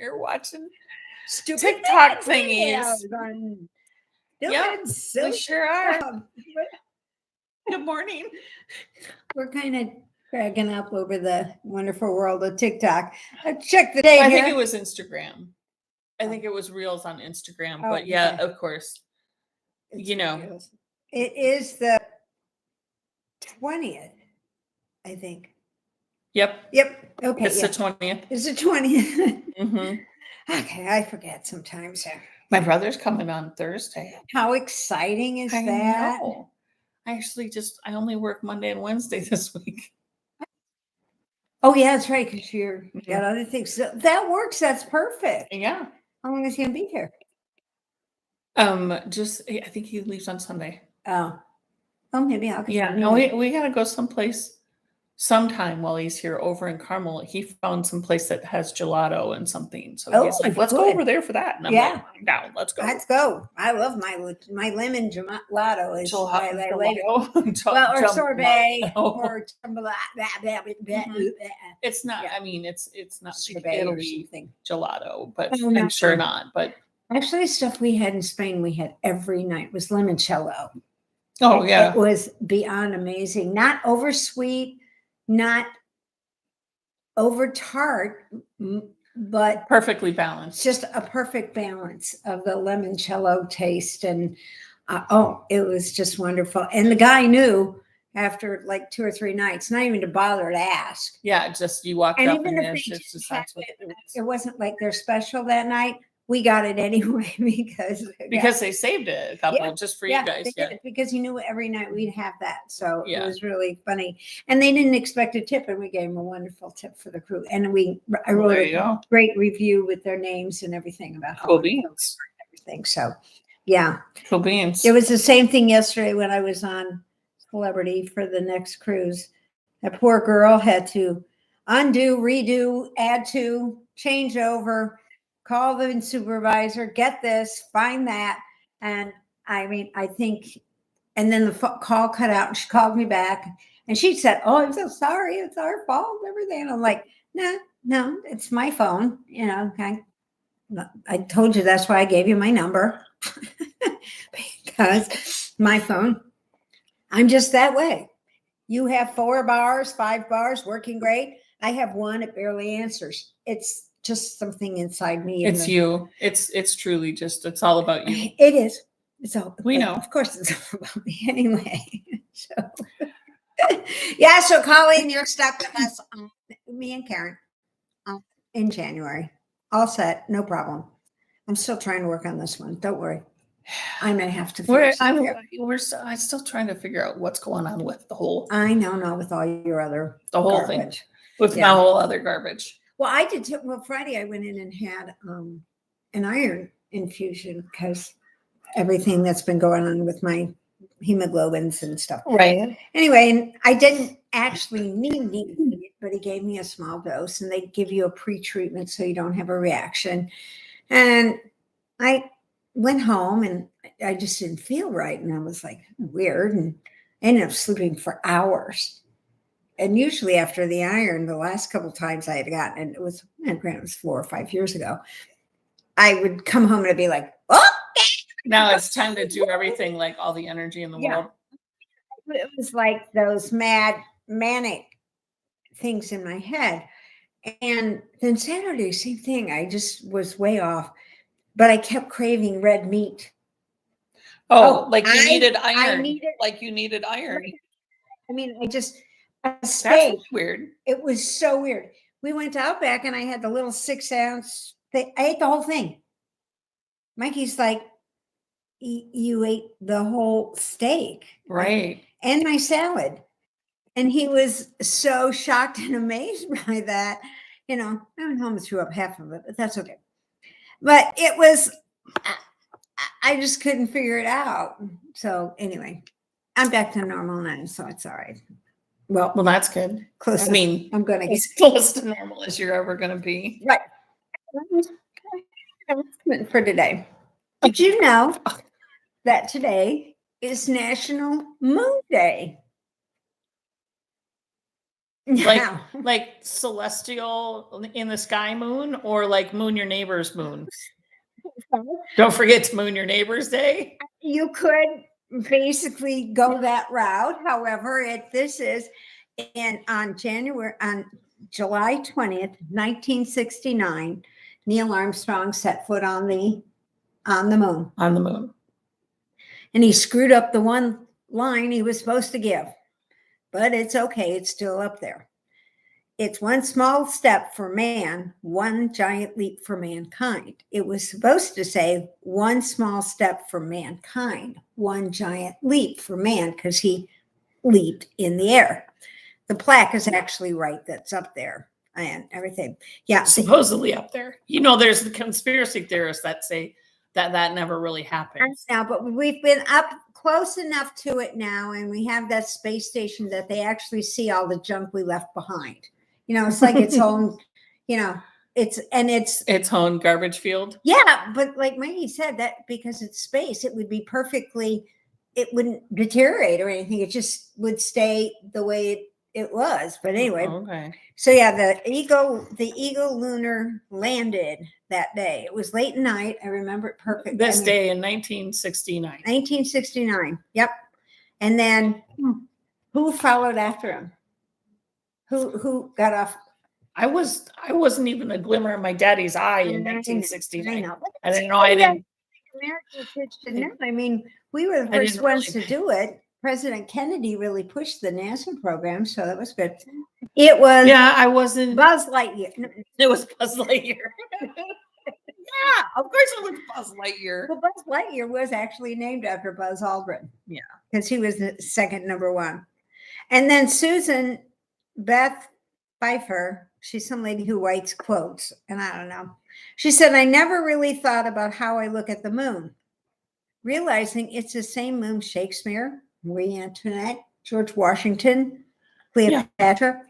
here watching stupid TikTok thingies. Yep, We sure are. Good morning. We're kind of cracking up over the wonderful world of TikTok. Check the date I here. think it was Instagram. I think it was Reels on Instagram. But yeah, of course. It's you know. Reels. It is the 20th, I think. Yep. Okay. It's the 20th. It's the 20th. Mm-hmm. Okay, I forget sometimes. My brother's coming on Thursday. How exciting is that? Know. I only work Monday and Wednesday this week. Oh, yeah, that's right, because you got other things. So that works. That's perfect. Yeah. How long is he going to be here? I think he leaves on Sunday. Oh, maybe I'll get no, we gotta go someplace sometime while he's here over in Carmel. He found some place that has gelato and something. So he's like, let's go over there for that. And I'm like, I'm down, let's go. Let's go. I love my lemon gelato. Is gelato. Or sorbet or it's not, I mean, it's not sorbet or Italy something. Gelato, but I'm sure not. But actually, stuff we had in Spain, we had every night was limoncello. Oh, yeah. It was beyond amazing. Not over sweet, not over tart, but perfectly balanced. Just a perfect balance of the limoncello taste. And it was just wonderful. And the guy knew after like 2 or 3 nights, not even to bother to ask. Yeah, just you walked up and it wasn't like they're special that night. We got it anyway because they saved it a couple just for you guys. They did, because he knew every night we'd have that. So it was really funny. And they didn't expect a tip, and we gave them a wonderful tip for the crew. And I wrote a great review with their names and everything about cool beans. Everything. So yeah. Cool beans. It was the same thing yesterday when I was on Celebrity for the next cruise. That poor girl had to undo, redo, add to, change over, call the supervisor, get this, find that. And I mean, I think, and then the call cut out and she called me back and she said, oh, I'm so sorry. It's our fault, everything. And I'm like, no, it's my phone. You know, I told you that's why I gave you my number because my phone, I'm just that way. You have 4 bars, 5 bars working great. I have one, it barely answers. It's just something inside me. It's you. It's truly just, it's all about you. It is. So we know. Of course it's all about me anyway. So yeah, so Colleen, you're stuck with us, me and Karen, in January. All set, no problem. I'm still trying to work on this one. Don't worry. I may have to. I'm still trying to figure out what's going on with the whole. I know, with all your other the whole garbage. Thing with my whole other garbage. Well, I did too. Well, Friday I went in and had an iron infusion because everything that's been going on with my hemoglobins and stuff. Right. Anyway, and I didn't actually need it, but he gave me a small dose, and they give you a pre-treatment so you don't have a reaction. And I went home and I just didn't feel right. And I was like, weird. And I ended up sleeping for hours. And usually after the iron, the last couple of times I had gotten, and it was 4 or 5 years ago, I would come home and I'd be like, oh, now it's time to do everything, like all the energy in the world. It was like those manic things in my head. And then Saturday, same thing. I just was way off, but I kept craving red meat. Oh, like you needed iron. You needed iron. I mean, That's weird. It was so weird. We went to Outback and I had the little 6-ounce thing. I ate the whole thing. Mikey's like, you ate the whole steak. Right. And my salad. And he was so shocked and amazed by that. You know, I went home and threw up half of it, but that's okay. But it was, I just couldn't figure it out. So anyway, I'm back to normal now, so it's all right. Well, that's good. Close. I'm going to get as close to normal as you're ever going to be. Right. For today. Did you know that today is National Moon Day? Like celestial in the sky moon, or like moon your neighbor's moon. Don't forget to moon your neighbor's day. You could basically go that route. However, this is on July 20th, 1969, Neil Armstrong set foot on the moon. On the moon. And he screwed up the one line he was supposed to give. But it's okay, it's still up there. It's one small step for man, one giant leap for mankind. It was supposed to say one small step for mankind, one giant leap for man, because he leaped in the air. The plaque is actually right, that's up there and everything. Yeah. Supposedly up there. You know, there's the conspiracy theorists that say that never really happened. Now, but we've been up close enough to it now, and we have that space station that they actually see all the junk we left behind. You know, it's like its own, you know, it's its own garbage field. Yeah, but like Maggie said, that because it's space, it would be perfectly, it wouldn't deteriorate or anything. It just would stay the way it was. But anyway, okay. So yeah, the Eagle lunar landed that day. It was late at night. I remember it perfectly. This day in 1969. 1969. Yep. And then who followed after him? Who got off? I wasn't even a glimmer in my daddy's eye in 1969. I didn't know. I didn't. Americans should know. I mean, we were the first ones to do it. President Kennedy really pushed the NASA program, so that was good. It was. Yeah, I wasn't. Buzz Lightyear. It was Buzz Lightyear. Yeah, of course it was Buzz Lightyear. Well, Buzz Lightyear was actually named after Buzz Aldrin. Yeah, because he was the second number one. And then Susan Beth Pfeiffer, she's some lady who writes quotes, and I don't know. She said, "I never really thought about how I look at the moon, realizing it's the same moon Shakespeare, Marie Antoinette, George Washington, Cleopatra,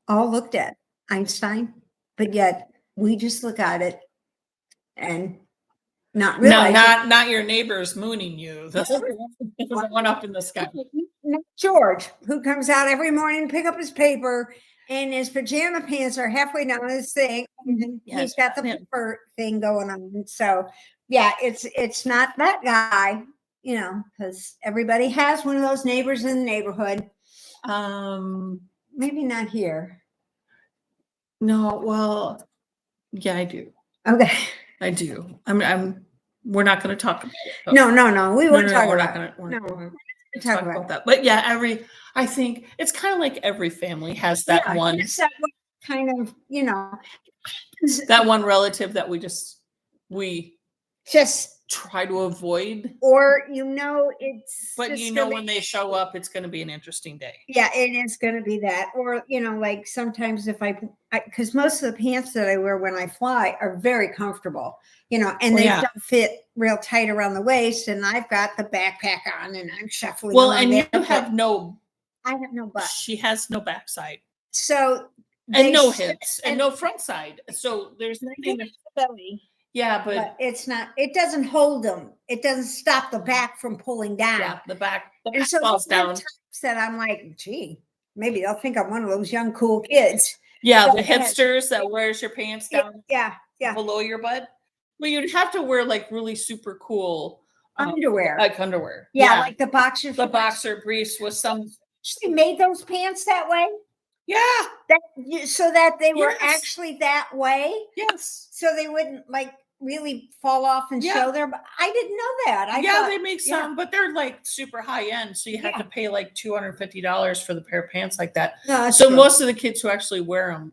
all looked at, Einstein, but yet we just look at it and not realize not your neighbors mooning you. The one up in the sky. Not George, who comes out every morning to pick up his paper, and his pajama pants are halfway down his thing. And he's got the paper thing going on. So yeah, it's not that guy, you know, because everybody has one of those neighbors in the neighborhood. Maybe not here. No, well, yeah, I do. Okay. I do. We're not going to talk about it. No. We won't talk about it. We're not going to talk about that. But yeah, I think it's kind of like every family has that one. Kind of, you know. That one relative that we just try to avoid. Or, you know, it's. But you know, when they show up, it's going to be an interesting day. Yeah, it is going to be that. Or, you know, like sometimes if because most of the pants that I wear when I fly are very comfortable, you know, and they don't fit real tight around the waist. And I've got the backpack on and I'm shuffling. Well, and you have no. I have no butt. She has no backside. So. And no hips and no front side. So there's nothing. Belly. Yeah, but it's not. It doesn't hold them. It doesn't stop the back from pulling down. Yeah, the back falls down. That I'm like, gee, maybe they'll think I'm one of those young cool kids. Yeah, the hipsters that wears your pants down. Yeah. Below your butt. Well, you'd have to wear like really super cool underwear. Like underwear. Yeah, like the boxer. The boxer briefs with some. She made those pants that way. Yeah. So that they were actually that way. Yes. So they wouldn't like really fall off and show their. I didn't know that. I thought, they make some, but they're like super high end. So you have to pay like $250 for the pair of pants like that. No, so most of the kids who actually wear them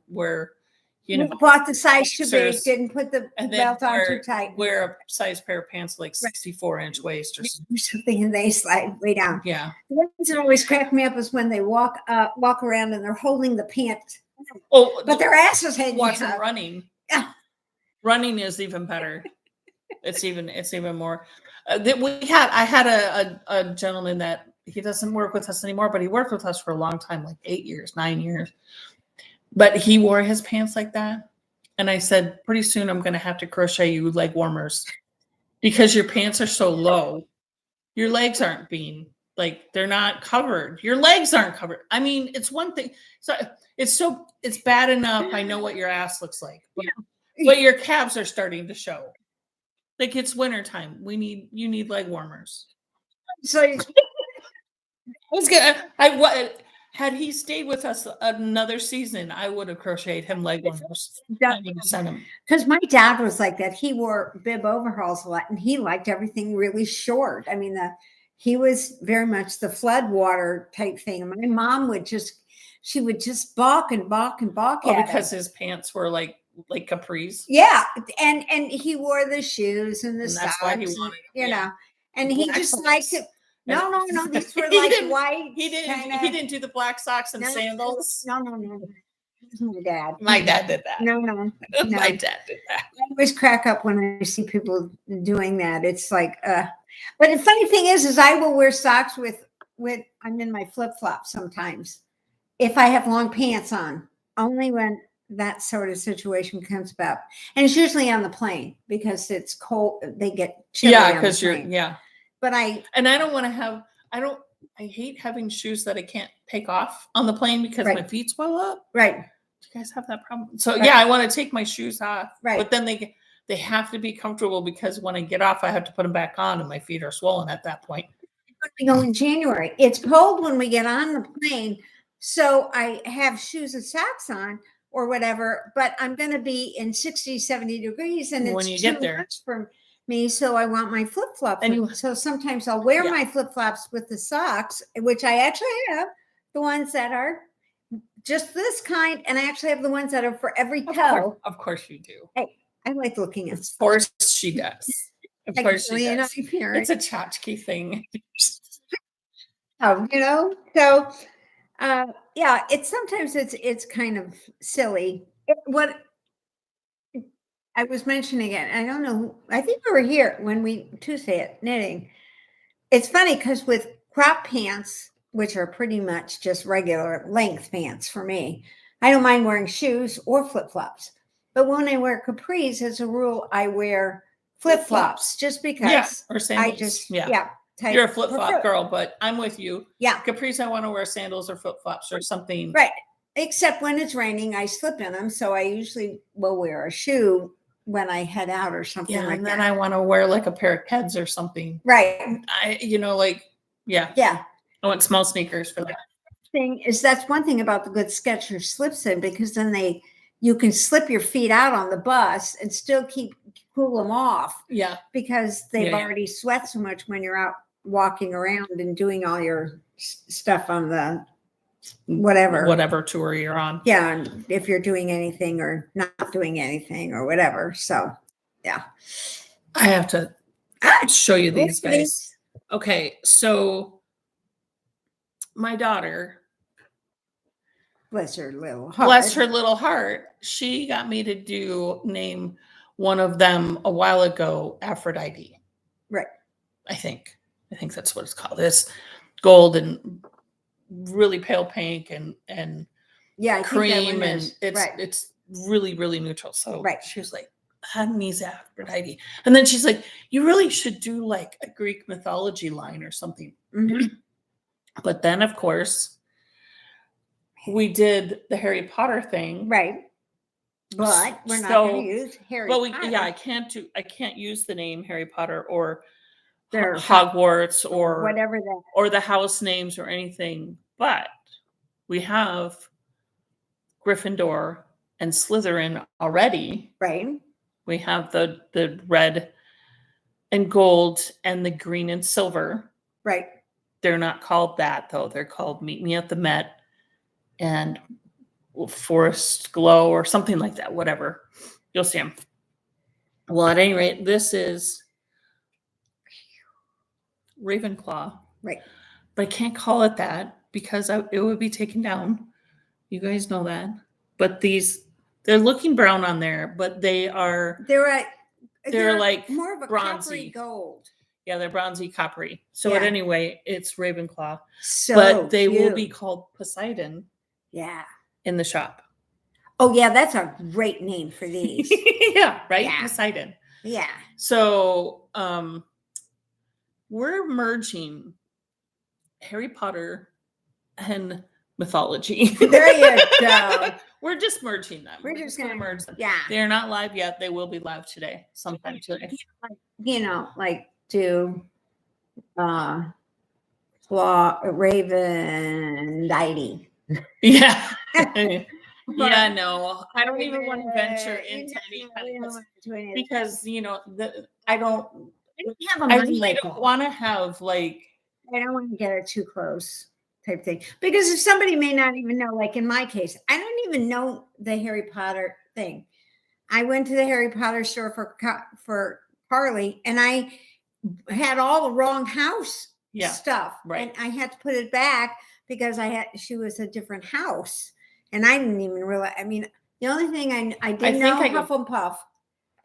you know, bought the size too big, didn't put the belt on too tight. Wear a size pair of pants like 64-inch waist or something, and they slide way down. Yeah. The ones that always crack me up is when they walk around and they're holding the pants. Oh, but their asses hanging out. Watch them running. Yeah. Running is even better. It's even more. I had a gentleman that he doesn't work with us anymore, but he worked with us for a long time, like 8 years, 9 years. But he wore his pants like that. And I said, pretty soon I'm going to have to crochet you leg warmers because your pants are so low. Your legs aren't being Like they're not covered. Your legs aren't covered. I mean, it's one thing. So it's bad enough. I know what your ass looks like, but your calves are starting to show. Like it's wintertime. You need leg warmers. So Had he stayed with us another season, I would have crocheted him leg warmers. I would have sent him. Because my dad was like that. He wore bib overalls a lot, and he liked everything really short. I mean, he was very much the flood water type thing. And my mom would just balk and balk and balk at because him. his pants were like capris. Yeah, and he wore the shoes and the And socks. that's why he wanted, you know, and Black he just socks. liked it. No, these were He like didn't- white. He didn't do the black socks and sandals. No. My dad. My dad did that. No. My dad did that. I always crack up when I see people doing that. It's like, but the funny thing is I will wear socks with I'm in my flip flops sometimes if I have long pants on. Only when that sort of situation comes about, and it's usually on the plane because it's cold. They get chilly. Yeah, because But I don't want to have. I hate having shoes that I can't take off on the plane because my feet swell up. Right. Do you guys have that problem? So yeah, I want to take my shoes off. Right. But then they have to be comfortable because when I get off, I have to put them back on, and my feet are swollen at that point. We go in January. It's cold when we get on the plane, so I have shoes and socks on or whatever. But I'm going to be in 60, 70 degrees, and when you get there for me, so I want my flip-flops. So sometimes I'll wear my flip-flops with the socks, which I actually have, the ones that are just this kind, and I actually have the ones that are for every toe. Of course you do. Hey, I like looking at. Of course she does. Of course she does. It's a tchotchke thing. So yeah, sometimes it's kind of silly. What I was mentioning it, I don't know. I think we were here when we Tuesday at knitting. It's funny because with crop pants, which are pretty much just regular length pants for me, I don't mind wearing shoes or flip flops. But when I wear capris, as a rule, I wear flip flops just because. Or sandals. You're a flip flop girl, but I'm with you. Yeah, capris. I want to wear sandals or flip flops or something. Right. Except when it's raining, I slip in them, so I usually will wear a shoe when I head out or something like that. And then I want to wear like a pair of Keds or something. Right. Yeah. I want small sneakers for that. That's one thing about the good Skechers slips in, because then you can slip your feet out on the bus and still cool them off. Yeah. Because they've already sweat so much when you're out walking around and doing all your stuff on the whatever tour you're on. Yeah, and if you're doing anything or not doing anything or whatever. So yeah, I have to show you these guys. Okay, so my daughter, bless her little heart, she got me to name one of them a while ago Aphrodite. Right. I think that's what it's called. It's gold and really pale pink and cream, and it's really, really neutral. So she was like, that means Aphrodite. And then she's like, you really should do like a Greek mythology line or something. Mm-hmm. But then of course we did the Harry Potter thing. Right. But we're not going to use Harry Potter. I can't use the name Harry Potter or Hogwarts or whatever that, or the house names or anything, but we have Gryffindor and Slytherin already. Right. We have the red and gold and the green and silver. Right. They're not called that though. They're called Meet Me at the Met and Forest Glow or something like that. Whatever. You'll see them. Well, at any rate, this is Ravenclaw. Right. But I can't call it that because it would be taken down. You guys know that. But they're looking brown on there, but they're like more of a bronzy gold. Yeah, they're bronzy coppery. So at any rate, it's Ravenclaw. So but they will be called Poseidon. Yeah. In the shop. Oh yeah, that's a great name for these. Yeah, right? Yeah. Poseidon. Yeah. So we're merging Harry Potter and mythology. There you go. We're just merging them. We're just gonna gonna merge them. Yeah. They're not live yet. They will be live today, sometime today. You know, like do Raven Diety. Yeah. Yeah, no, I don't even want to venture into any kind of, because I don't I really don't want to have like, I don't want to get it too close type thing. Because if somebody may not even know, like in my case, I don't even know the Harry Potter thing. I went to the Harry Potter store for Carly, and I had all the wrong house stuff. right. And I had to put it back because she was a different house. And I didn't even realize, I mean, the only thing I didn't know Hufflepuff.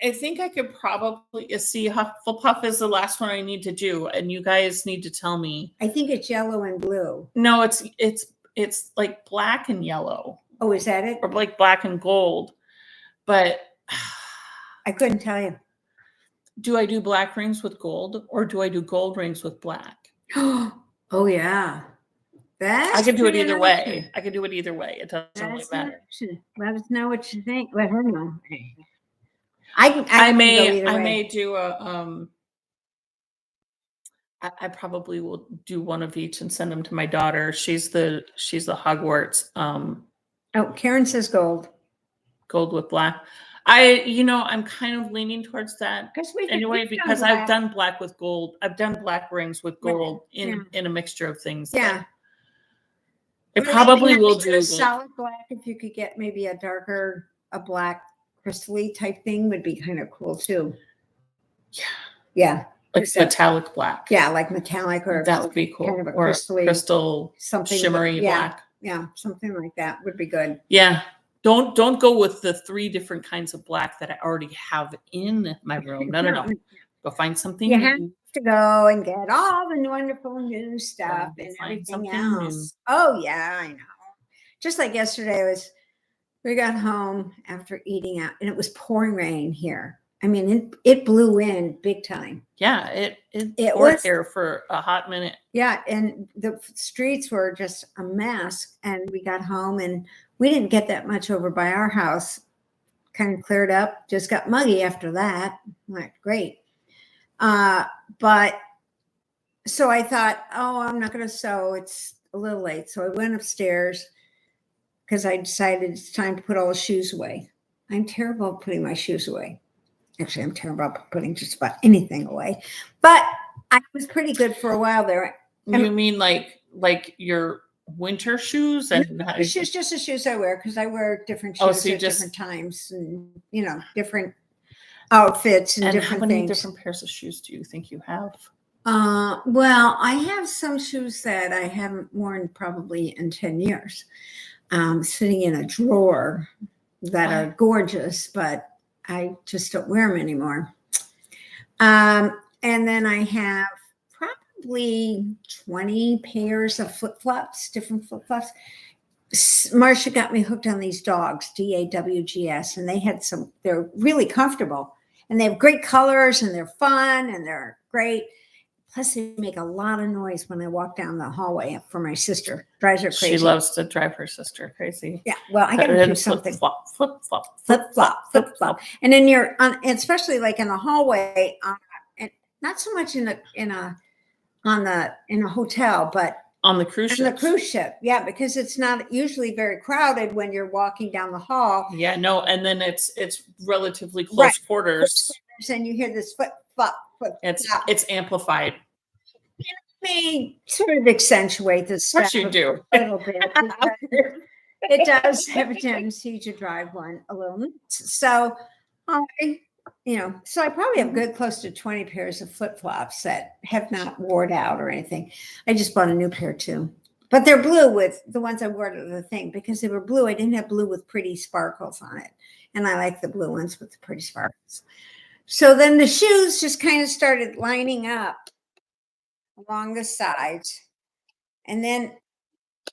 I think I could probably see Hufflepuff is the last one I need to do, and you guys need to tell me. I think it's yellow and blue. No, it's like black and yellow. Oh, is that it? Or like black and gold. But I couldn't tell you. Do I do black rings with gold, or do I do gold rings with black? Oh yeah. I could do it either way. I could do it either way. It doesn't really matter. Let us know what you think. Let her know. I may do a I probably will do one of each and send them to my daughter. She's the Hogwarts. Oh, Karen says gold. Gold with black. I'm kind of leaning towards that anyway, because I've done black with gold. I've done black rings with gold in a mixture of things. Yeah. It probably will do a solid black. If you could get maybe a black crystally type thing would be kind of cool too. Yeah. Yeah. Like metallic black. Yeah, like metallic, or that would be cool. Kind of a crystal something shimmery black. Yeah, something like that would be good. Yeah. Don't go with the 3 different kinds of black that I already have in my room. No. Go find something you new. Have to go and get all the wonderful new stuff and everything else. New. Oh yeah, I know. Just like yesterday, we got home after eating out, and it was pouring rain here. I mean, it blew in big time. Yeah, it was here for a hot minute. Yeah, and the streets were just a mess. And we got home, and we didn't get that much over by our house. Kind of cleared up. Just got muggy after that. Like, great. But so I thought, oh, I'm not going to sew. It's a little late. So I went upstairs because I decided it's time to put all the shoes away. I'm terrible at putting my shoes away. Actually, I'm terrible at putting just about anything away. But I was pretty good for a while there. You mean like your winter shoes? And shoes, just the shoes I wear, because I wear different shoes at different times, and different outfits and different how many things. Different pairs of shoes do you think you have? Well, I have some shoes that I haven't worn probably in 10 years, sitting in a drawer that are gorgeous, but I just don't wear them anymore. And then I have probably 20 pairs of flip-flops, different flip-flops. Marcia got me hooked on these dogs, DAWGS, and they're really comfortable, and they have great colors, and they're fun, and they're great. Plus, they make a lot of noise when I walk down the hallway for my sister. Drives her crazy. She loves to drive her sister crazy. Yeah, well, I got to do something. Flip-flop. And then you're on, especially like in the hallway, and not so much in a hotel, but on the cruise ship. On the cruise ship, yeah, because it's not usually very crowded when you're walking down the hall. Yeah, no, and then it's relatively close quarters. And you hear this flip-flop. It's amplified. It may sort of accentuate this. What you do a little bit. It does have a tendency to drive one a little nuts. So, so I probably have good close to 20 pairs of flip-flops that have not worn out or anything. I just bought a new pair too. But they're blue with the ones I wore to the thing, because they were blue. I didn't have blue with pretty sparkles on it. And I like the blue ones with the pretty sparkles. So then the shoes just kind of started lining up along the sides. And then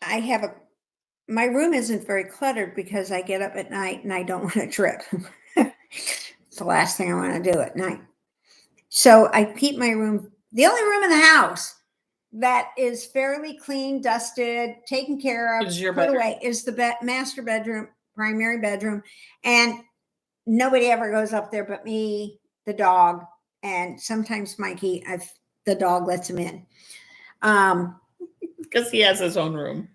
my room isn't very cluttered because I get up at night and I don't want to trip. It's the last thing I want to do at night. So I keep my room, the only room in the house that is fairly clean, dusted, taken care of, Is your put bedroom. away, is the master bedroom, primary bedroom. And nobody ever goes up there but me, the dog, and sometimes Mikey, the dog lets him in. Because he has his own room.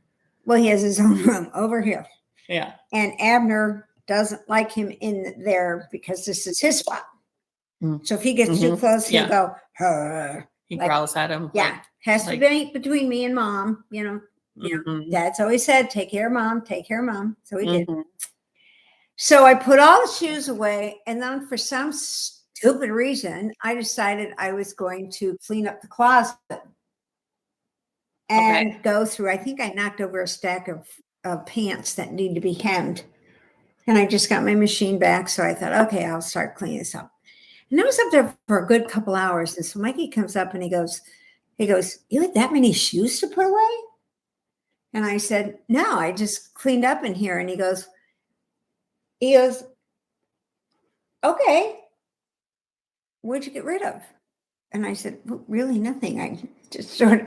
Well, he has his own room over here. Yeah. And Abner doesn't like him in there because this is his spot. So if he gets too close, he'll go, "Huh." He Like, growls at him. yeah, has to be between me and mom. Dad's always said, take care of mom, take care of mom. So he did. So I put all the shoes away, and then for some stupid reason, I decided I was going to clean up the closet and go through. I think I knocked over a stack of pants that need to be hemmed. And I just got my machine back. So I thought, okay, I'll start cleaning this up. And I was up there for a good couple hours. And so Mikey comes up and he goes, you had that many shoes to put away? And I said, no, I just cleaned up in here. And he goes, okay, what'd you get rid of? And I said, well, really nothing. I just sort of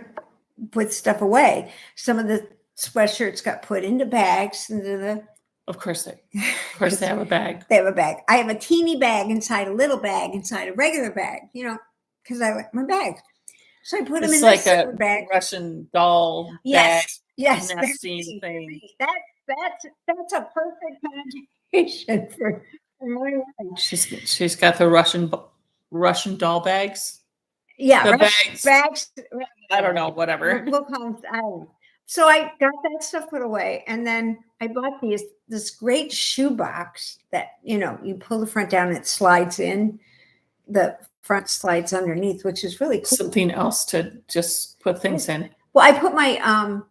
put stuff away. Some of the sweatshirts got put into bags. Of course they have a bag. They have a bag. I have a teeny bag inside a little bag inside a regular bag, because I like my bag. So I put them in like a bag. Russian doll bag. Yes. Nesting thing. That's a perfect combination for my life. She's got the Russian doll bags. Yeah, the bags. I don't know, whatever. We'll call them, I don't know. So I got that stuff put away, and then I bought this great shoe box that you pull the front down, and it slides in. The front slides underneath, which is really cool. Something else to just put things in. Well, I put my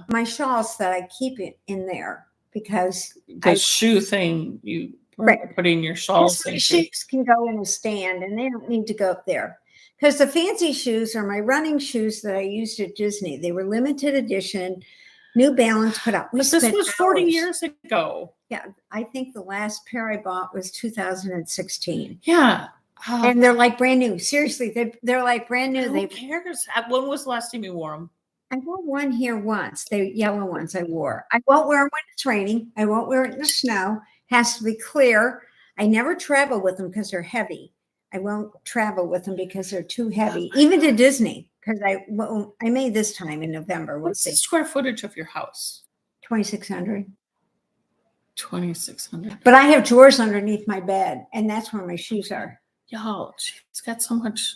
my shawls that I keep it in there because the shoe thing you putting your shawls in. Shoes can go in a stand, and they don't need to go up there. Because the fancy shoes are my running shoes that I used at Disney. They were limited edition, New Balance put out. But this was 40 years ago. Yeah, I think the last pair I bought was 2016. Yeah. And they're like brand new. Seriously, they're like brand new. Who cares? When was the last time you wore them? I wore one here once. The yellow ones I wore. I won't wear them when it's raining. I won't wear it in the snow. Has to be clear. I never travel with them because they're heavy. I won't travel with them because they're too heavy, even to Disney, because I may this time in November. What's the square footage of your house? 2,600. 2,600. But I have drawers underneath my bed, and that's where my shoes are. Yo, she's got so much.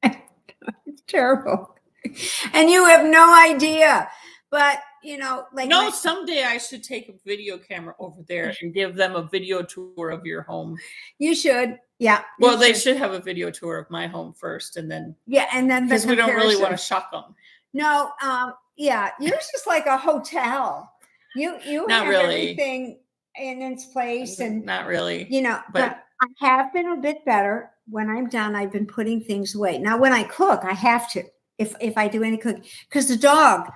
It's terrible. And you have no idea. But, someday I should take a video camera over there and give them a video tour of your home. You should. Yeah. Well, they should have a video tour of my home first, and then. Yeah, and then because we don't really want to shock them. No. Yeah. Yours is like a hotel. You not have really everything in its place, and not really. But I have been a bit better. When I'm done, I've been putting things away. Now, when I cook, I have to. If I do any cooking, because the dog.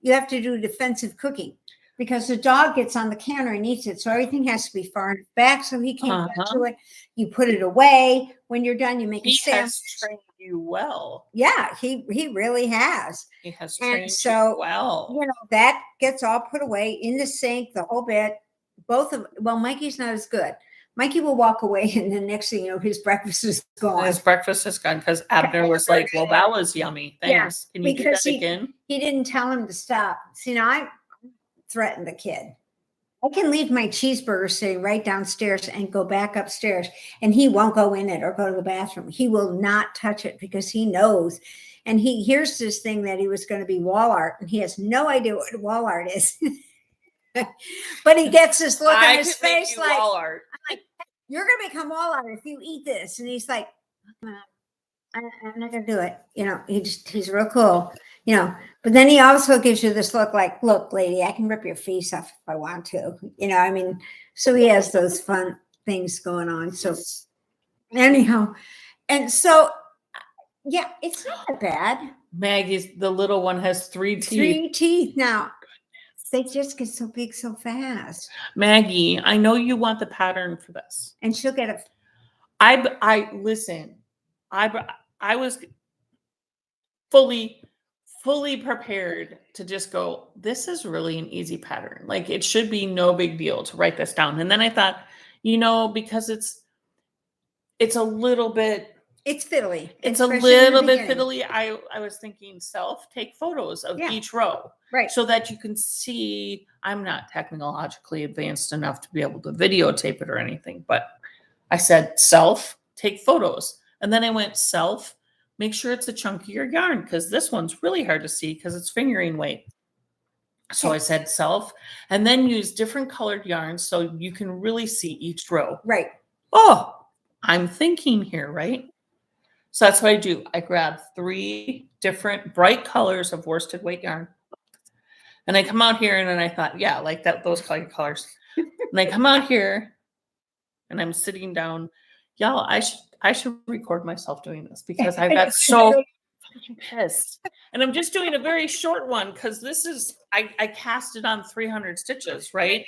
You have to do defensive cooking because the dog gets on the counter and eats it. So everything has to be far back so he can't get to it. You put it away. When you're done, you make a sandwich. He has trained you well. Yeah, he really has. He has trained you well. That gets all put away in the sink, the whole bit. Mikey's not as good. Mikey will walk away, and the next thing you know, his breakfast is gone. His breakfast is gone because Abner was like, well, that was yummy. Thanks. Yeah, can you do that again? He didn't tell him to stop. See, now I threatened the kid. I can leave my cheeseburger sitting right downstairs and go back upstairs, and he won't go in it or go to the bathroom. He will not touch it because he knows. And he hears this thing that he was going to be wall art, and he has no idea what wall art is. But he gets this look on his face like, wall art. I'm like, you're going to become wall art if you eat this. And he's like, I'm not going to do it. He's real cool, but then he also gives you this look like, look, lady, I can rip your face off if I want to, so he has those fun things going on. So anyhow, and so, yeah, it's not bad. Maggie's, the little one, has 3 teeth. 3 teeth now. They just get so big so fast. Maggie, I know you want the pattern for this. And she'll get it. I listen. I was fully fully prepared to just go, this is really an easy pattern. Like it should be no big deal to write this down. And then I thought, because it's a little bit, It's fiddly. it's a especially in the little bit beginning. fiddly. I was thinking take photos of Yeah. each row. Right. So that you can see, I'm not technologically advanced enough to be able to videotape it or anything, but I said, take photos. And then I went, make sure it's a chunkier yarn because this one's really hard to see because it's fingering weight. So I said and then use different colored yarns so you can really see each row. Right. Oh, I'm thinking here, right? So that's what I do. I grab 3 different bright colors of worsted weight yarn. And I come out here and then I thought, yeah, like those colors. And I come out here and I'm sitting down. Y'all, I should record myself doing this because I got so fucking pissed. And I'm just doing a very short one because this is I cast it on 300 stitches, right?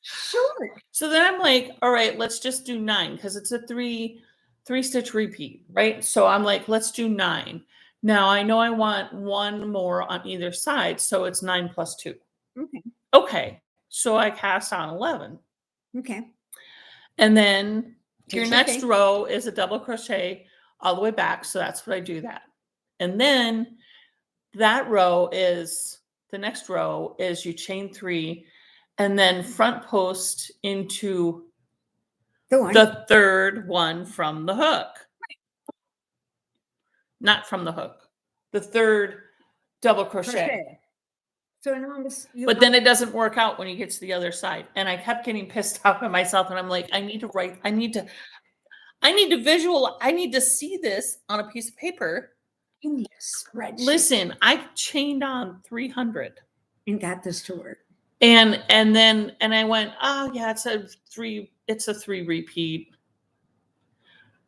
Sure. So then I'm like, all right, let's just do 9 because it's a 3 stitch repeat, right? So I'm like, let's do 9. Now I know I want 1 more on either side, so it's 9 plus 2. Okay. Okay, so I cast on 11. Okay. And then your Takes next your thing. row is a double crochet all the way back, so that's what I do that. And then the next row is you chain 3 and then front post into the third one from the hook. Not from the hook. The third double crochet. So but then it doesn't work out when you get to the other side. And I kept getting pissed off at myself. And I'm like, I need to see this on a piece of paper. You need a spreadsheet. Listen, I chained on 300. And got this to work. And I went, oh yeah, it's a 3 repeat.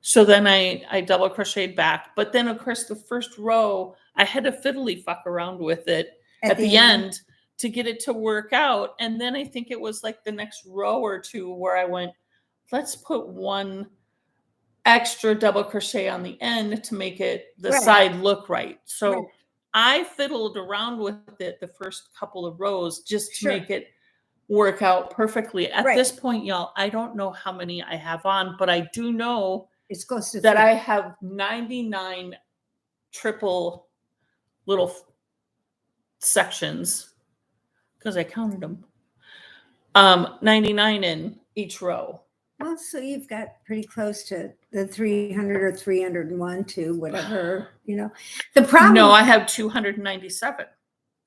So then I double crocheted back. But then of course the first row, I had to fiddly fuck around with it at the end to get it to work out. And then I think it was like the next row or 2 where I went, let's put 1 extra double crochet on the end to make the side look right. So I fiddled around with it the first couple of rows just to make it work out perfectly. At this point, y'all, I don't know how many I have on, but I do know it's close to that I have 99 triple little sections because I counted them. 99 in each row. Well, so you've got pretty close to the 300 or 301 to whatever, The problem. No, I have 297.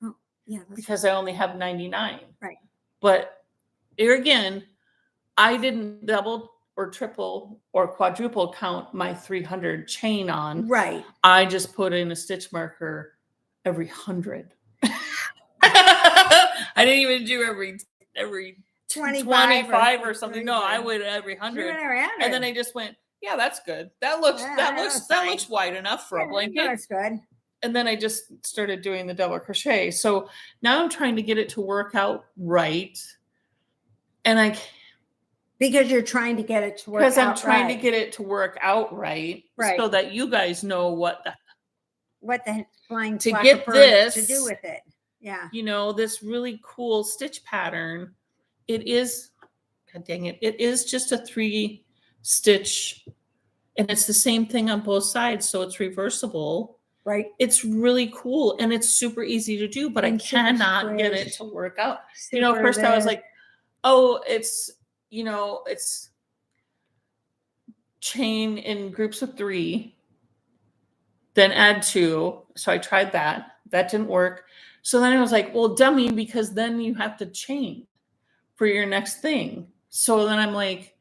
Oh, yeah. Because I only have 99. Right. But here again, I didn't double or triple or quadruple count my 300 chain on. Right. I just put in a stitch marker every 100. I didn't even do every 25 or something. No, I would every 100. And then I just went, yeah, that's good. That looks wide enough for a blanket. That's good. And then I just started doing the double crochet. So now I'm trying to get it to work out right. And because you're trying to get it to work out. Because I'm trying to get it to work out right. So that you guys know what the flying to get this to do with it. Yeah. This really cool stitch pattern. It is, God dang it, it is just a 3 stitch and it's the same thing on both sides. So it's reversible. Right. It's really cool and it's super easy to do, but I cannot get it to work out. First I was like, oh, it's chain in groups of 3, then add 2. So I tried that. That didn't work. So then I was like, well, dummy, because then you have to chain for your next thing. So then I'm like,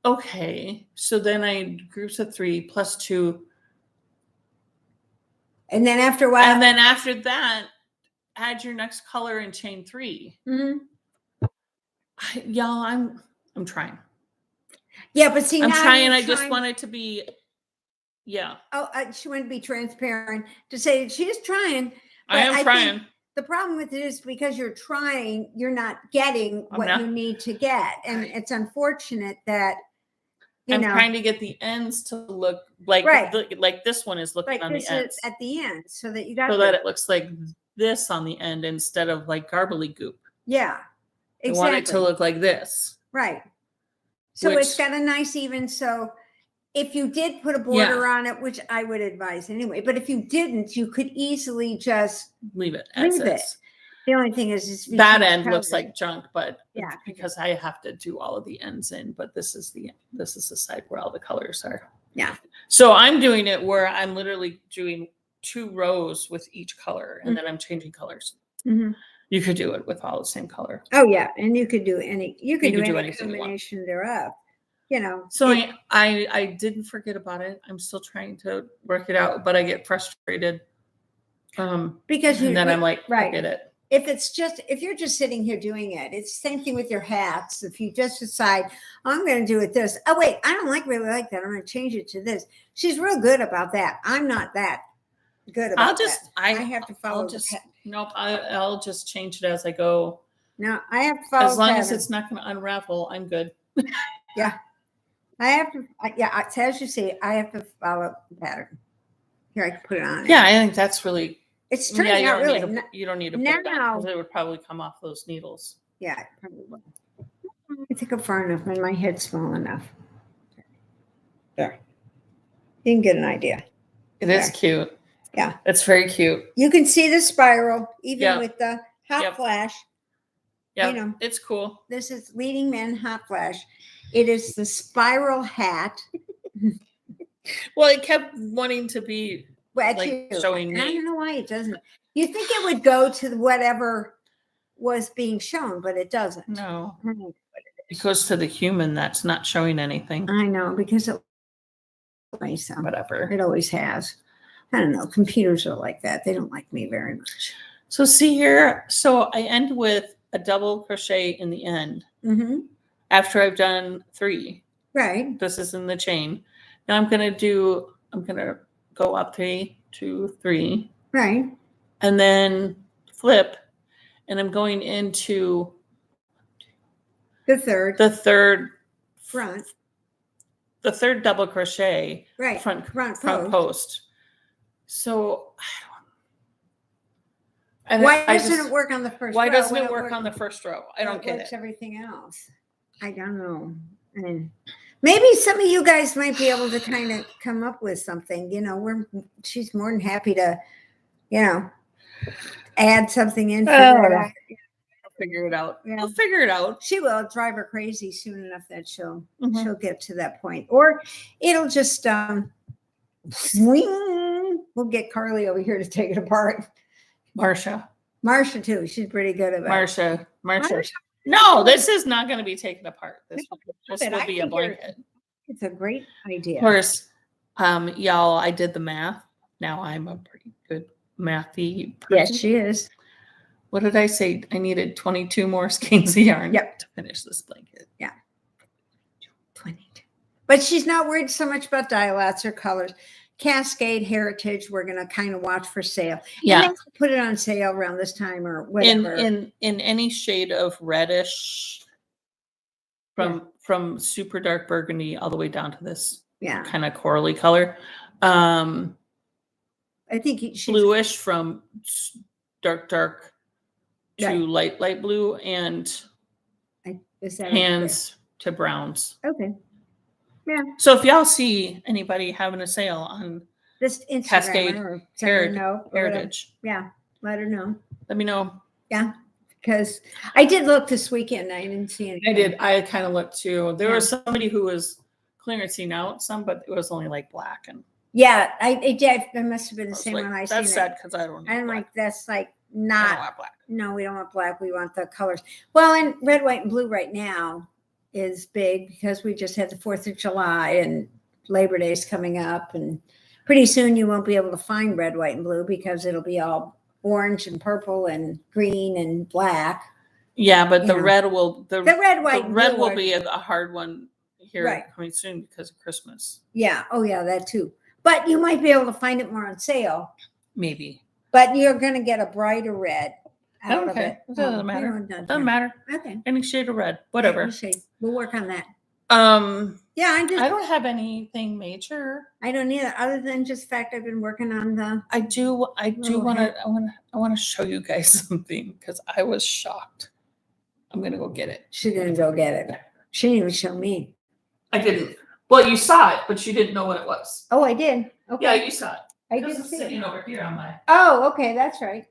okay. So then I groups of 3 plus 2. And then after a while. And then after that, add your next color and chain 3. Mm-hmm. Y'all, I'm trying. Yeah, but see, I'm trying. I just want it to be, yeah. Oh, she wanted to be transparent to say she's trying. I am trying. The problem with it is because you're trying, you're not getting what you need to get. And it's unfortunate that You I'm know, trying to get the ends to look like like this one is looking like on the this ends, is at the end, so that you got so that it looks like this on the end instead of like garbly goop. yeah, I exactly. want it to look like this. Right. So it's Which- got a nice even. So if you did put a border on it, which I would advise anyway, but if you didn't, you could easily just leave it as leave it. is. The only thing is That end looks like junk, but Yeah. because I have to do all of the ends in, but this is the side where all the colors are. Yeah. So I'm doing it where I'm literally doing 2 rows with each color, and then I'm changing colors. Mhm. You could do it with all the same color. Oh yeah, and you could do any. You could do any anything you want. combination thereof. You know. So I didn't forget about it. I'm still trying to work it out, but I get frustrated. Because and then I'm like, forget it. If you're just sitting here doing it, it's the same thing with your hats. If you just decide, I'm going to do it this. Oh wait, I don't really like that. I'm going to change it to this. She's real good about that. I'm not that good about that. I have to follow. Nope. I'll just change it as I go. No, I have to follow. As long as it's not going to unravel, I'm good. Yeah, I have to. Yeah, as you see, I have to follow the pattern. Here, I can put it on. Yeah, I think that's really. It's turning out really. You don't need to put it on now. because it would probably come off those needles. Yeah, it probably will. I think I'm far enough and my head's small enough. There. You can get an idea. It is cute. Yeah. It's very cute. You can see the spiral even with the hot flash. Yeah, you know, it's cool. This is Leading Men Hot Flash. It is the spiral hat. Well, it kept wanting to be showing me. I don't know why it doesn't. You think it would go to whatever was being shown, but it doesn't. No. It goes to the human that's not showing anything. I know, because it whatever. It always has. I don't know. Computers are like that. They don't like me very much. So see here. So I end with a double crochet in the end. Mm-hmm. After I've done 3. Right. This is in the chain. Now I'm going to go up 3, 2, 3. Right. And then flip. And I'm going into the third front. The third double crochet. Right. Front post. So why doesn't it work on the first row? Why doesn't it work on the first row? I don't get it. Everything else. I don't know. And maybe some of you guys might be able to kind of come up with something. You know, she's more than happy to, add something in. I'll figure it out. Yeah. I'll figure it out. She will drive her crazy soon enough that she'll get to that point. Or it'll just swing. We'll get Carly over here to take it apart. Marsha too. She's pretty good about Marsha. No, this is not going to be taken apart. This will be a blanket. It's a great idea. Of course, y'all, I did the math. Now I'm a pretty good mathy person. Yes, she is. What did I say? I needed 22 more skeins of yarn to finish this blanket. Yeah. 22. But she's not worried so much about dye lots or colors. Cascade, Heritage, we're going to kind of watch for sale. Yeah. And put it on sale around this time or whatever. In any shade of reddish from super dark burgundy all the way down to this kind of corally color. I think she's bluish from dark to light blue and hands to browns. Okay. Yeah. So if y'all see anybody having a sale on this Instagram Cascade or Heritage, let her know. Let me know. Yeah, because I did look this weekend. I didn't see anything. I did. I kind of looked too. There was somebody who was clearancing out some, but it was only like black and. Yeah, it must have been the same one I seen. That's sad because I don't. I'm like, that's like I don't not. want black. No, we don't want black. We want the colors. Well, and red, white, and blue right now is big because we just had the 4th of July and Labor Day's coming up, and pretty soon you won't be able to find red, white, and blue because it'll be all orange and purple and green and black. Yeah, but the red will the red, white, and red blue will be a hard one here coming soon because of Christmas. Yeah. Oh yeah, that too. But you might be able to find it more on sale. Maybe. But you're going to get a brighter red out of it. It doesn't matter. Doesn't matter. Okay. Any shade of red, whatever. We'll work on that. Yeah, I don't have anything major. I don't either, other than just the fact I've been working on the. I do Little want hat. to. I want to show you guys something because I was shocked. I'm gonna go get it. She's gonna go get it. She didn't even show me. I didn't. Well, you saw it, but you didn't know what it was. Oh, I did. Okay. Yeah, you saw it. I This did is see it. sitting over here on my. Oh, okay, that's right.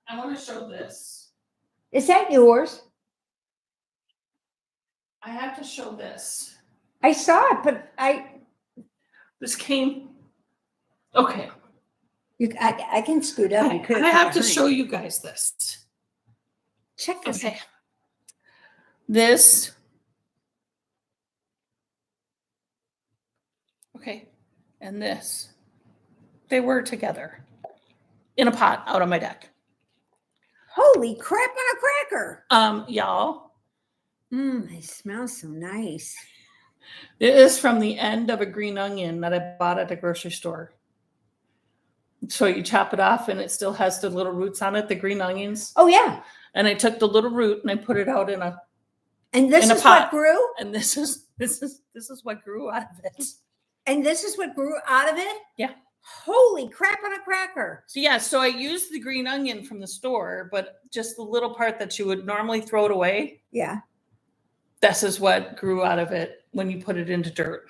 I want to show this. Is that yours? I have to show this. I saw it, but This came. Okay. I can scoot up. I have to show you guys this. Check this. Okay. This. Okay. And this. They were together in a pot out on my deck. Holy crap on a cracker. Y'all. They smell so nice. It is from the end of a green onion that I bought at the grocery store. So you chop it off and it still has the little roots on it, the green onions. Oh yeah. And I took the little root and I put it out in a. And this is what grew? And this is what grew out of it. And this is what grew out of it? Yeah. Holy crap on a cracker. So yeah, so I used the green onion from the store, but just the little part that you would normally throw it away. Yeah. This is what grew out of it when you put it into dirt.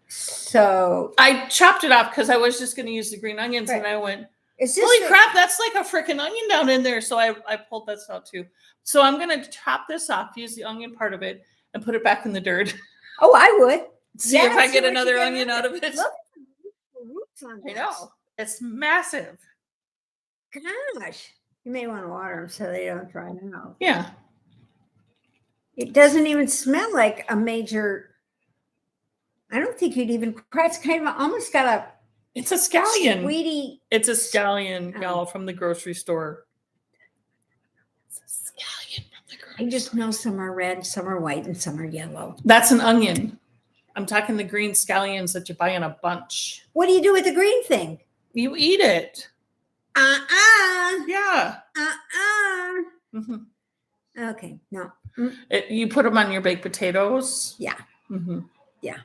So I chopped it off because I was just going to use the green onions, right. and I went, is this holy crap, that's like a freaking onion down in there. So I pulled this out too. So I'm going to chop this off, use the onion part of it, and put it back in the dirt. Oh, I would. See if I get another onion out of it. Look at the roots on this. I know. It's massive. Gosh. You may want to water them so they don't dry out. Yeah. It doesn't even smell like a major. I don't think you'd even cry. It's kind of almost got a. It's a scallion. Sweetie. It's a scallion, y'all, from the grocery store. It's a scallion from the grocery I just know some are red, some are white, and some are yellow. That's an onion. I'm talking the green scallions that you buy in a bunch. What do you do with the green thing? You eat it. Yeah. Mm-hmm. Okay. No. You put them on your baked potatoes. Yeah. Mm-hmm. Yeah.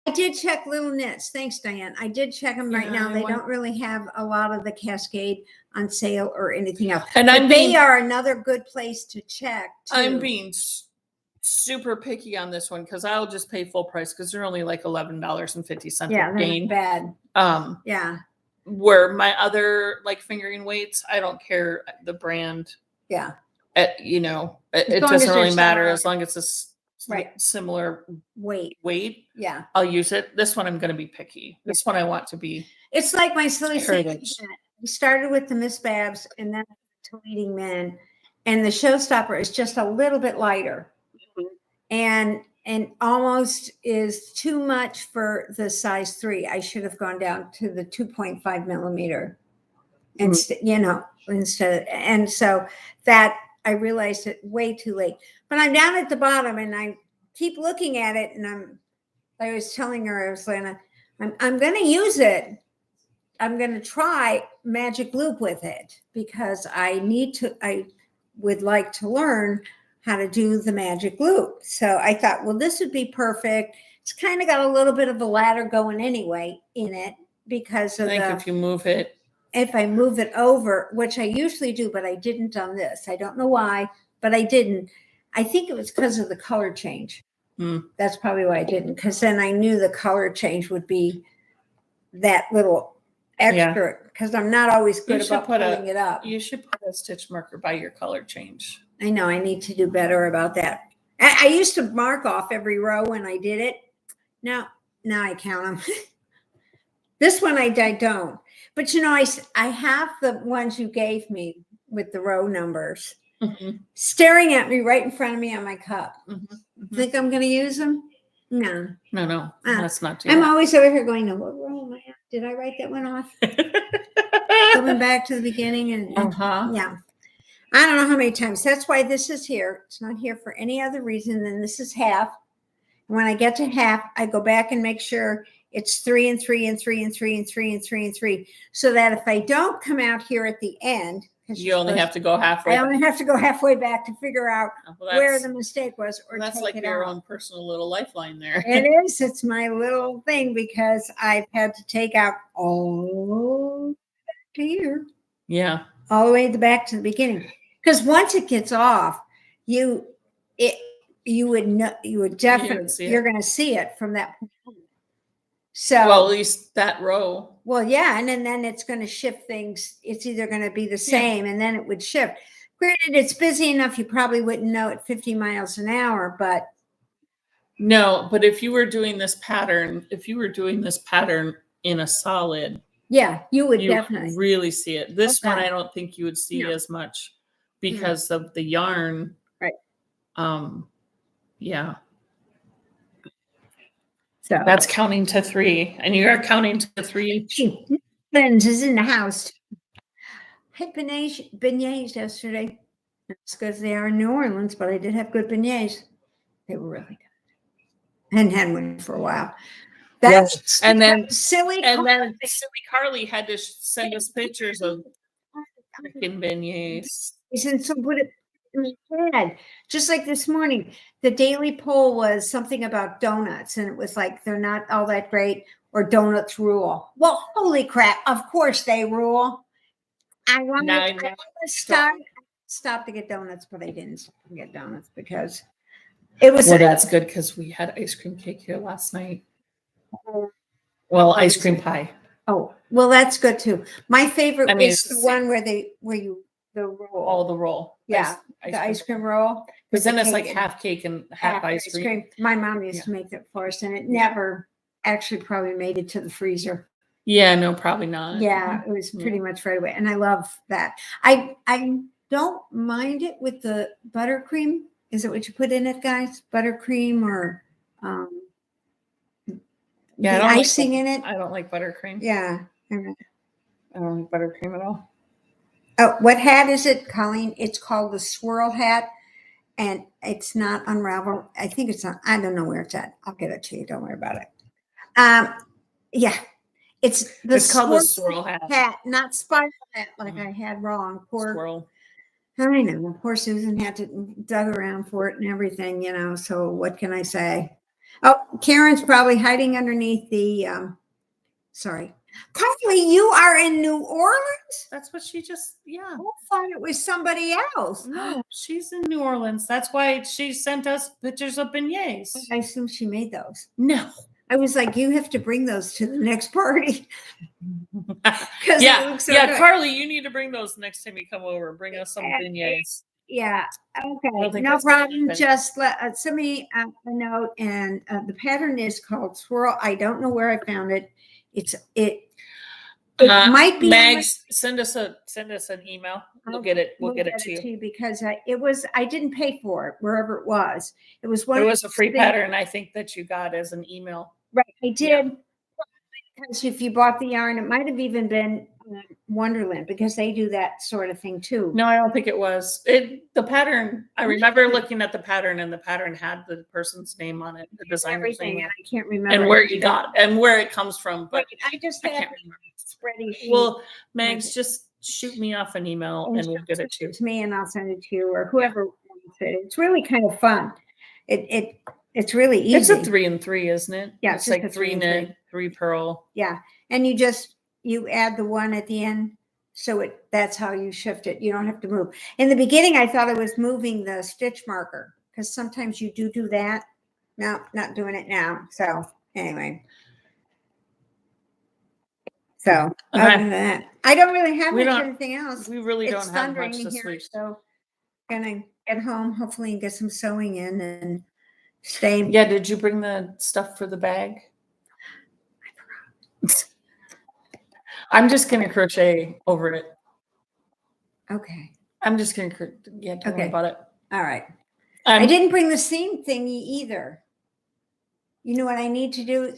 I did check Little Knits. Thanks, Diane. I did check them right now. They don't really have a lot of the Cascade on sale or anything else. And they are another good place to check. Too. I'm being super picky on this one because I'll just pay full price because they're only like $11.50 yeah, gain. Bad. Yeah. Where my other like fingering weights, I don't care the brand. Yeah. It doesn't really matter as long as it's similar weight. Yeah. I'll use it. This one I'm going to be picky. This one I want to be. It's like my silly thing. We started with the Miss Babs and then to Leading Men, and the Showstopper is just a little bit lighter, and almost is too much for the size 3. I should have gone down to the 2.5 millimeter, instead. And so that I realized it way too late. But I'm down at the bottom, and I keep looking at it, and I was telling her, I was like, I'm going to use it. I'm going to try Magic Loop with it because I would like to learn how to do the Magic Loop. So I thought, well, this would be perfect. It's kind of got a little bit of a ladder going anyway in it because of if you move it. If I move it over, which I usually do, but I didn't on this. I don't know why, but I didn't. I think it was because of the color change. That's probably why I didn't, because then I knew the color change would be that little extra, because I'm not always good about pulling it up. You should put a stitch marker by your color change. I know. I need to do better about that. I used to mark off every row when I did it. Now I count them. This one I don't. But, I have the ones you gave me with the row numbers staring at me right in front of me on my cup. Think I'm going to use them? No. That's not too I'm bad. always over here going, what row am I at? Did I write that one off? Coming back to the beginning. And yeah. I don't know how many times. That's why this is here. It's not here for any other reason than this is half. When I get to half, I go back and make sure it's 3 and 3 and 3 and 3 and 3 and 3 and 3. So that if I don't come out here at the end, because You only have to go halfway. I only have to go halfway back to figure out Well, where the mistake was, or that's take like it your out. own personal little lifeline there. It is. It's my little thing because I've had to take out all here, Yeah. all the way back to the beginning. Because once it gets off, you would know, you would definitely, see it. you're going to see it from that point on. So, Well, at least that row. well, yeah, and then it's going to shift things. It's either going to be the same, and then it would shift. Granted, it's busy enough you probably wouldn't know at 50 miles an hour, but No, but if you were doing this pattern, in a solid, yeah, you would you definitely really see it. This one, Okay. I don't think you would see No. as much because of the yarn. Right. Yeah. So That's counting to 3, and you are counting to 3. Lynn's is in the house. Had beignets yesterday. It's because they are in New Orleans, but I did have good beignets. They were really good. Hadn't had one for a while. That's and then silly. silly Carly had to send us pictures of freaking beignets. And so put it in my head. Just like this morning, the daily poll was something about donuts, and it was like they're not all that great, or donuts rule. Well, holy crap! Of course they rule. I wanted to stop to get donuts, but I didn't stop to get donuts because it was. Well, that's good because we had ice cream cake here last night. Well, ice cream pie. Oh, well, that's good too. My favorite is it's the one where the roll. Oh, the roll. Yeah, the ice cream roll. Because then the it's like cake half cake and half ice cream. My mom used to make that for us, and it never actually probably made it to the freezer. Yeah, no, probably not. Yeah, it was pretty much right away, and I love that. I don't mind it with the buttercream. Is it what you put in it, guys? Buttercream or the icing in it? I don't like buttercream. Yeah. I don't like buttercream at all. Oh, what hat is it, Colleen? It's called the swirl hat, and it's not Unravel. I think it's on. I don't know where it's at. I'll get it to you. Don't worry about it. Yeah, it's called the swirl hat, not spiral hat, like I had wrong. Poor swirl. I know. Poor Susan had to dug around for it and everything, so what can I say? Oh, Karen's probably hiding underneath the, sorry. Carly, you are in New Orleans? That's what she just, I thought it was somebody else. No, she's in New Orleans. That's why she sent us pictures of beignets. I assume she made those. No. I was like, you have to bring those to the next party. Yeah, good. Carly, you need to bring those next time you come over. Bring us some beignets. Yeah, okay, no problem. Just send me a note, and the pattern is called Swirl. I don't know where I found it. It might be. Mags, send us an email. We'll get it. We'll get it to you because I didn't pay for it wherever it was. It was one. It was a free pattern. I think that you got as an email. Right, I did. Yeah. Because if you bought the yarn, it might have even been Wonderland, because they do that sort of thing too. No, I don't think it was. The pattern, I remember looking at the pattern, and the pattern had the person's name on it, the designer's name. And I can't remember. And where you got and where it comes from. But I just can't remember. Spreadsheet. Well, Mags, just shoot me off an email and we'll get it to you. To me, and I'll send it to you, or whoever wants it. It's really kind of fun. It's really easy. It's a 3 and 3, isn't it? Yeah, it's like 3 knit, 3 purl. Yeah, and you add the one at the end, so that's how you shift it. You don't have to move. In the beginning, I thought I was moving the stitch marker, because sometimes you do that. No, not doing it now. So anyway, other than that, I don't really have anything else. We really don't have much this week. So gonna get home hopefully and get some sewing in and stay. Yeah, did you bring the stuff for the bag? I forgot. I'm just gonna crochet over it. Okay. I'm just gonna don't worry about it. All right. I didn't bring the seam thingy either. You know what I need to do?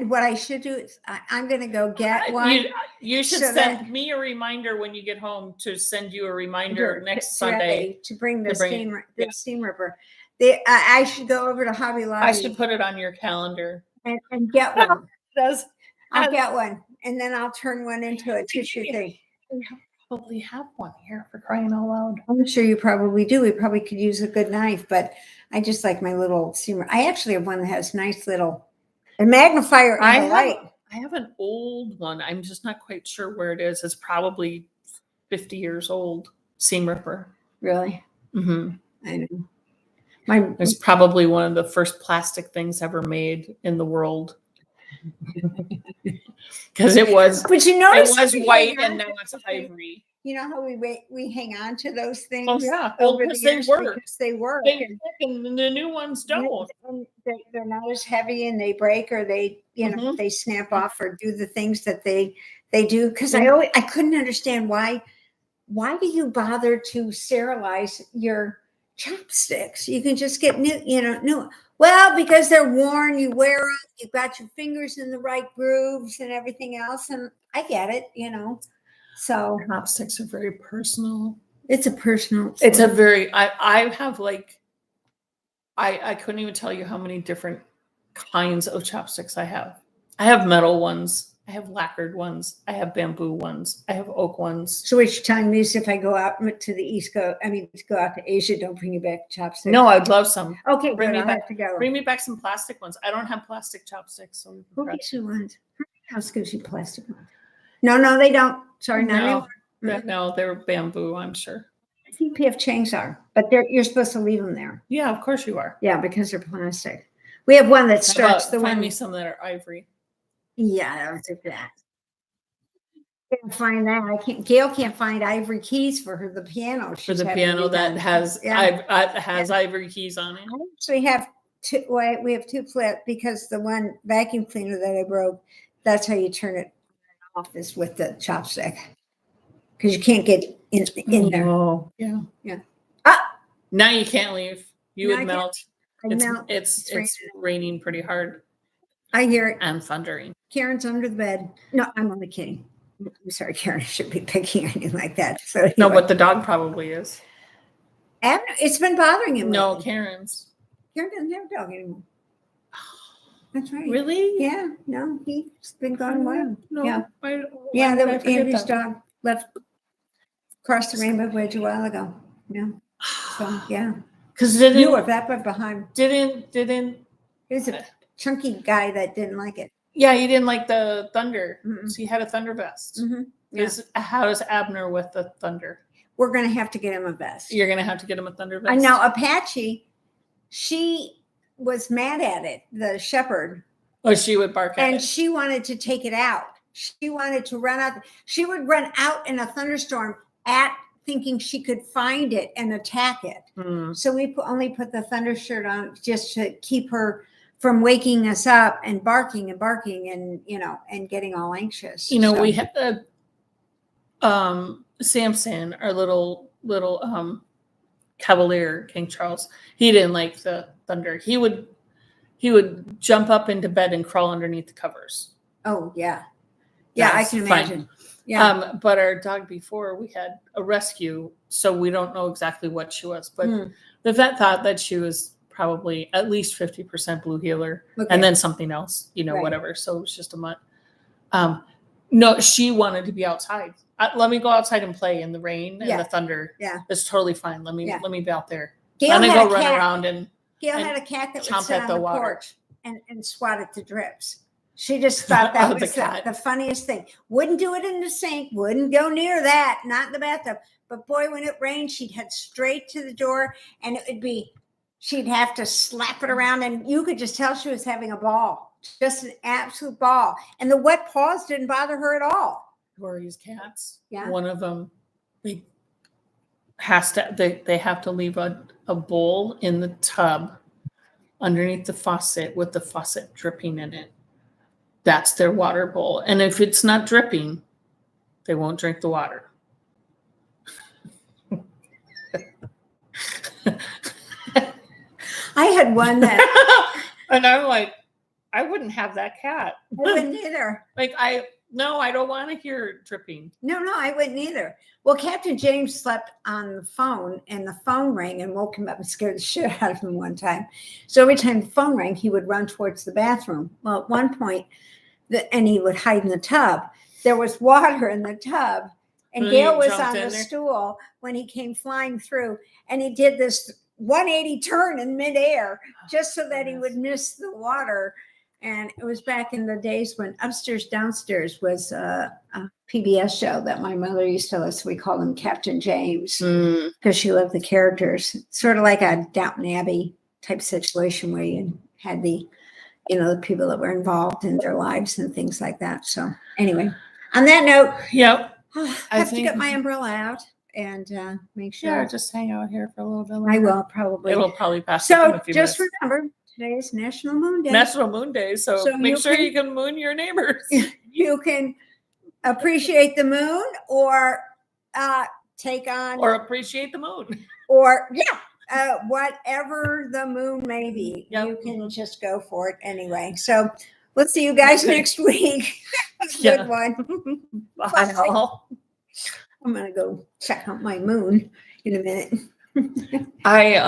What I should do is I'm going to go get one. You should send me a reminder when you get home to send you a reminder next Sunday to bring the steam ripper. I should go over to Hobby Lobby. I should put it on your calendar and get one. I'll get one, and then I'll turn one into a tissue thing. probably have one here, for crying out loud. I'm sure you probably do. We probably could use a good knife, but I just like my little seamer. I actually have one that has nice little a magnifier in the light. I have an old one. I'm just not quite sure where it is. It's probably 50 years old. Seam ripper. Really? Mm-hmm. I know. It's probably one of the first plastic things ever made in the world. Because it was, but you notice it was white and now it's ivory. You know how we hang on to those things? Oh yeah, over because the years because they work. And the new ones don't. And they're not as heavy and they break or they they snap off or do the things that they do. Because I couldn't understand why do you bother to sterilize your chopsticks? You can just get new. Well, because they're worn, you wear them, you've got your fingers in the right grooves and everything else. And I get it, So chopsticks are very personal. It's a personal. It's a very. I have like. I couldn't even tell you how many different kinds of chopsticks I have. I have metal ones. I have lacquered ones. I have bamboo ones. I have oak ones. So what you're telling me is if I go out to the East Coast, to go out to Asia, don't bring you back chopsticks. No, I'd love some. Okay, bring me I'll back. have to go. Bring me back some plastic ones. I don't have plastic chopsticks, so who gives you ones? Her house gives you plastic ones. No, they don't. Sorry, not anymore. No, they're bamboo, I'm sure. I think PF Chang's are, but you're supposed to leave them there. Yeah, of course you are. Yeah, because they're plastic. We have one that starts the find one. me some that are ivory. Yeah, I'll do that. Can't find that. Gail can't find ivory keys for the piano. For the piano that has ivory keys on it. I actually have two. Well, we have two flip because the one vacuum cleaner that I broke. That's how you turn it off is with the chopstick because you can't get in there. Oh, yeah. Ah, now you can't leave. You would melt. Melt. It's raining pretty hard. I hear it. And thundering. Karen's under the bed. No, I'm only kidding. I'm sorry, Karen. I shouldn't be picking on you like that. So anyway. No, but the dog probably is. It's been bothering him. No, lately. Karen doesn't have a dog anymore. That's right. Really? Yeah. No, he's been gone wild. No, yeah. That was Andrew's dog left across the Rainbow Bridge a while ago. Yeah. So yeah. Because you were that far behind. Didn't. He was a chunky guy that didn't like it. Yeah, he didn't like the thunder. Mm-hmm. So he had a thunder vest. Mm-hmm. Yeah. How does Abner with the thunder? We're going to have to get him a vest. You're going to have to get him a thunder vest. Now, Apache, she was mad at it, the shepherd. Oh, she would bark at it. And she wanted to take it out. She wanted to run out. She would run out in a thunderstorm thinking she could find it and attack it. Mm. So we only put the thunder shirt on just to keep her from waking us up and barking and and getting all anxious. We had Samson, our little Cavalier, King Charles. He didn't like the thunder. He would jump up into bed and crawl underneath the covers. Oh yeah, I can imagine. Fine. Yeah, but our dog before we had a rescue, so we don't know exactly what she was, but the vet thought that she was probably at least 50% blue heeler, and then something else, whatever. So it was just a month. No, she wanted to be outside. Let me go outside and play in the rain and the thunder. Yeah, it's totally fine. Let me be out there. Gail let me go run around and. Gail had a cat that would sit on the porch and swat at the drips. She just thought that was the funniest thing. Wouldn't do it in the sink. Wouldn't go near that. Not in the bathtub. But boy, when it rained, she'd head straight to the door, and it would be. She'd have to slap it around, and you could just tell she was having a ball, just an absolute ball. And the wet paws didn't bother her at all. Corey's cats. Yeah. One of them, they have to leave a bowl in the tub underneath the faucet with the faucet dripping in it. That's their water bowl. And if it's not dripping, they won't drink the water. I had one that. And I'm like, I wouldn't have that cat. I wouldn't either. I don't want to hear it dripping. No, I wouldn't either. Well, Captain James slept on the phone, and the phone rang and woke him up and scared the shit out of him one time. So every time the phone rang, he would run towards the bathroom. Well, at one point, and he would hide in the tub. There was water in the tub, And Then Gail he was jumped on in the there? stool when he came flying through, and he did this 180 turn in midair just so that he would miss the water. And it was back in the days when Upstairs Downstairs was a PBS show that my mother used to listen. We called him Captain James because she loved the characters. Sort of like a Downton Abbey type situation where you had the people that were involved in their lives and things like that. So anyway, on that note, Yep. I I have to get think- my umbrella out and make sure. Yeah, just hang out here for a little bit. I will probably. It'll probably pass in So a few just minutes. remember, today is National Moon Day. National Moon Day, so So make you sure can- you can moon your neighbors. You can appreciate the moon or take on Or appreciate the moon. whatever the moon may be. Yep. You can just go for it anyway. So we'll see you guys next week. Yeah. Good one. Bye all. I'm gonna go check out my moon in a minute. I